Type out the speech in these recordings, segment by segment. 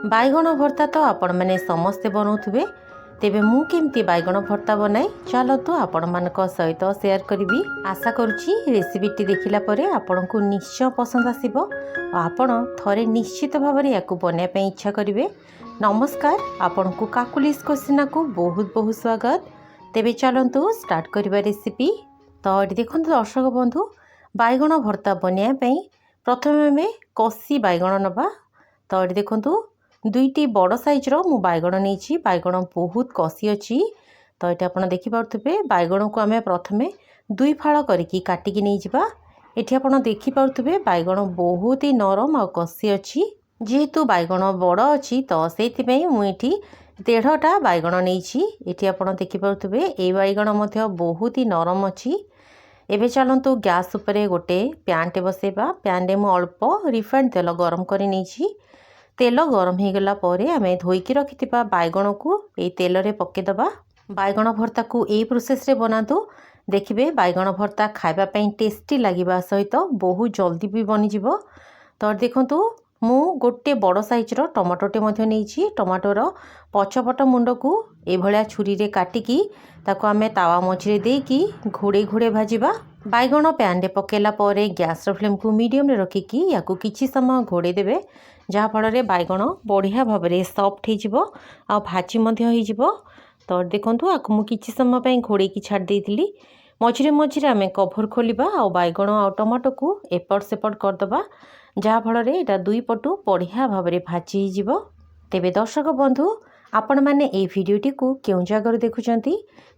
बाइगण भर्ता तो आपण मैंने समस्ते बनाऊे तेबे मु केमती बाइगण भर्ता बनाए चलतु आपण मानक सहित शेयर करी। आशा करुच्ची रेसिपीटी देखिला परे आपण को निश्चय पसंद आसीबो और आपण थरे निश्चित भाव में या बनाई इच्छा करेंगे। नमस्कार, आपण को काकुलिस क्वेश्चन को बहुत बहुत स्वागत। तेबे चलतु स्टार्ट करबा रेसिपी। तो ये देखो दर्शक बंधु, बाइगण भर्ता बनाई प्रथम आम कषी बाइगण नबा। तो ये देखो दुईटी बड़ साइज्र मु बाइगण नहीं, बाइगण बहुत कषी अच्छी। तो ये आप देखिपे बाइगण को आम प्रथमे दुई फाड़ करके काटिकी नहीं जावा। ये आप देखिपे बाइगण बहुत ही नरम और कषी अच्छी। जेहेतु बाइगण बड़ अच्छी तो से मुझे 1.5टा बाइगण नहीं। ये आप देखिपे ये बाइगण बहुत ही नरम अच्छी। एबे चलतु गैस उपरे गोटे पैनटे बसेबा। पैन रे मु अल्प रिफाइंड तेल गरम कर नहीं। तेल गरम हो गला परे आमे धोईकी रखिथिबा बाइगण को ए तेल रे पकेदबा। बाइगण भर्ता को ए प्रोसेस रे बनातु, देखिबे बाइगण भर्ता खाइबा पई टेस्टी लागिबा सहित बहुत जल्दी भी बनी जिवो। तो देखंतु मु गोटे बड़ साइजर टमाटोटे मध्य नहीं। टमाटोर पछपट मुंड को ए भलिया छुरी रे काटिकी ताको आमे तावा मझिरे देकी घोड़े घोड़े भाजिबा। बाइगण पैन रे पकेला परे गैस फ्लेम को मीडियम रे रखिकी याकू किछि समय घोड़े देबे, जहाँ फल बाइगण बढ़िया भाव में सफ्ट हो भाजी हो। तो देखो आपको मुझे किसी समय घोड़े छाड़ देती। मझिरे मझिरे आम कभर खोलिबा और बाइगण आ टमाटो को एपट सेपट करदबा, जहाँ फल यहाँ दुई पटु बढ़िया भाव में भाजी हो। तेबे दर्शक बंधु, आपण मैंने ये भिडटी को क्यों जगार देखुंट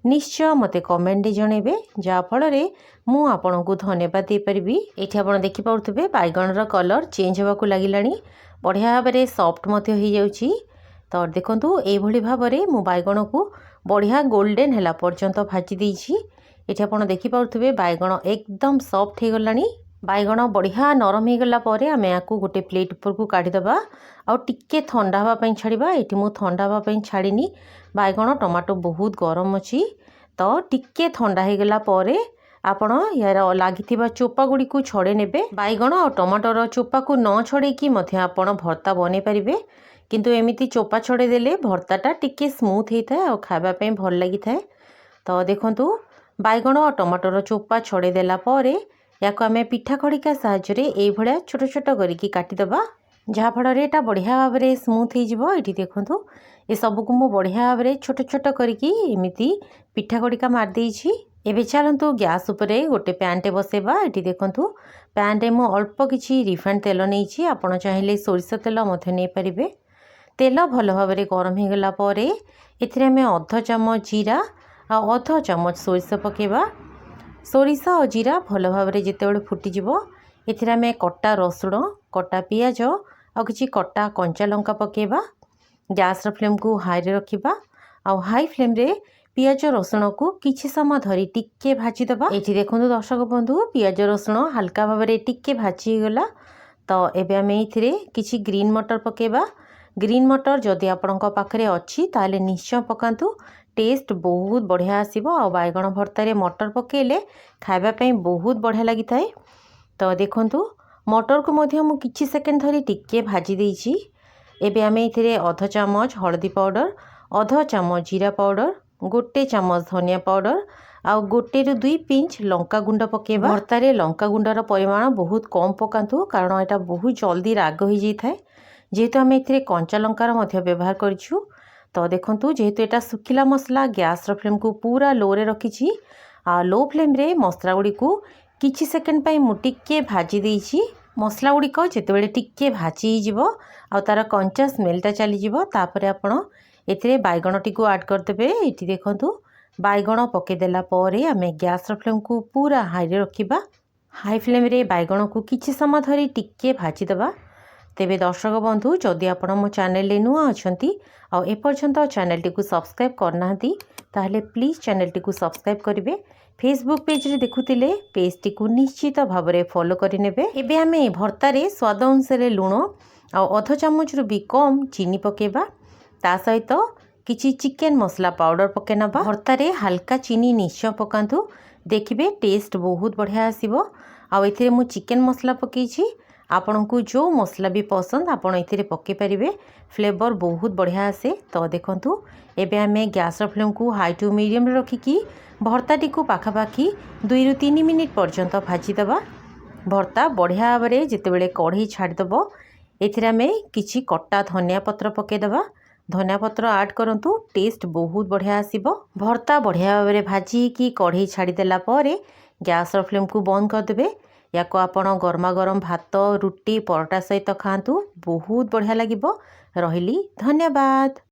निश्चय मते कमेंट जनइबे, जहाँ फल मु आपन को धन्यवाद दे पारिबी। एठी आपण देखि पाउथबे बाइगणर कलर चेंज होबाकू लागिलानी, बढ़िया भाव में सफ्ट मध्य हो जाउची। तो देखंतु ए भली भाव में मु बाइगण को बढ़िया गोल्डन हैला पर्यंत भाजी देइछि। एठी आपण देखि पाउथबे बाइगण एकदम सफ्ट हो गलानी। बाइगण बढ़िया नरम हो गला परे आमे याकू गोटे प्लेट ऊपर को काढ़ी दबा और टिके ठंडा हवा पई छाड़ीबा। एठी मु ठंडा हवा पई छाड़ीनी, बाइगण टमाटो बहुत गरम अछि। तो टिके ठंडा हो गला परे आपण यार लागिथिबा चोपा गुडी को छड़े नेबे। बाइगण और टमाटर चोपा को न छड़ेकी मध्य आपण भर्ता बने पारिबे, किंतु एमिति चोपा छड़े देले भर्ताटा टिके स्मूथ होता है और खाइबा पई भल लागि थाए। तो देखंतु बाइगण और टमाटर चोपा छड़े देला परे याको आमे पिठा खड़िका साहाय्य रे ए भलिया छोट छोट करिकी काटी दबा, जहाँ फल एटा बढ़िया भाव में स्मूथ हो। ये देखो ये सबको मु बढ़िया भाव में छोट छोट करिकी एमिति पिठा खड़िका मार देइछि। एबे चलतु गैस उपरे गोटे पैनटे बसेबा। ये देखो पैन रे मु अल्प किछि रिफाइंड तेल नहीं, आपड़ चाहिए सोरिष तेल मध्य नहीं पारिबे। तेल भल भाव में गरम हो गला परे एथिरे आमे अध चामच जीरा और अध चामच सोरिष पकेबा। सोरिष और जीरा भल भाव में जितेबाला फुटिजिवो, एथिरे आमे कटा रसुण, कटा पियाज और किछि कटा कंचा लंका पकेबा। गैस फ्लेम को हाई रे रखिबा और हाई फ्लेम रे पियाज रसुण को किछि समय धरी टिके भाजी दबा। एठी देखंतु दर्शक बंधु, पियाज रसुण हल्का भाव में टिके भाजी गला। तो एबे आमे एथिरे किछि ग्रीन मटर पकेबा। ग्रीन मटर जदि आपणक पाखरे अछि ताले निश्चय पकांतु, टेस्ट बहुत बढ़िया आसीबो और बाइगण भर्ता मटर पकेले खाइबा पई बहुत बढ़िया लगी थाए। तो देखंतु मटर को मध्य मु किछि सेकेंड धरी टिके भाजी देइछि। एबे आमे एथिरे अध चामच हल्दी पाउडर, अध चामच जीरा पाउडर, गोटे चामच धनिया पाउडर आउ गोटे रु 2 पिंच लंका गुंड पकेबा। भर्तारे लंका गुंडर परिमाण बहुत कम पकांतु, कारण एटा बहुत जल्दी राग हो जाई थाए, जेहेतु आमे एथिरे कंचा लंकार मध्य व्यवहार करिछु। तो देखंतु जेहेतु एटा सुखिला मसला, गैस फ्लेम को पूरा लो रे रखिछि। लो फ्लेम रे मसला गुडी को किछि सेकेंड पई मु टिके भाजी देइछि। मसला गुड़िक जितेबाला टिके भाजी हो आ तार कंचा स्मेलटा चलीजिवो, तापर आपण एथिरे बाइगणटी को ऐड करदेबे। एठी देखंतु बाइगण पकेदेला परे आमे गैस फ्लेम को पूरा हाई रे रखिबा। हाई फ्लेम रे बाइगण को किछि समय धरी टिके भाजी दबा। तेबे दर्शक बंधु, जदि आपण मो चैनल रे नुआ अछंती आ ए पर्यंत चैनल टी को सब्सक्राइब करनाहंती ताहले प्लीज चैनल टी को सब्सक्राइब करिवे। फेसबुक पेज रे देखुतिले पेज टी को निश्चित भाव में फॉलो करिनेबे। एबे आमे भर्तारे स्वाद अनुसार लुण आ अध चामच रु भी कम चीनी पकेबा। ता सहित किछि चिकेन मसला पाउडर पके नबा। भर्तारे हल्का चीनी निश्चय पकांतु, देखिबे टेस्ट बहुत बढ़िया आसीबो। आ एथिरे मु चिकेन मसला पकेछि आपणको जो मसला भी पसंद आपण एथिरे पके परिबे फ्लेवर बहुत बढ़िया आसे। तो देखंतु एबे आमे गैस फ्लेम को हाई टू मीडियम रे रखिकी भर्ताटी को पाखापाखी 2 ରୁ 3 मिनिट पर्यंत भाजीदेवा। भर्ता बढ़िया भाव जितेबले कढ़ई छाड़देव एथिरे आमे किछि कट्टा धनिया पत्र पकेदेवा। धनिया पत्र ऐड करंतु टेस्ट बहुत बढ़िया आसीबो। भर्ता बढ़िया भाव भाजी की कढ़ई छाड़देला परे गैस फ्लेम को बंद करदेबे। या को आपण गरमा गरम भात रुटी परोटा सहित खातु बहुत बढ़िया लगिबो। रहिली धन्यवाद।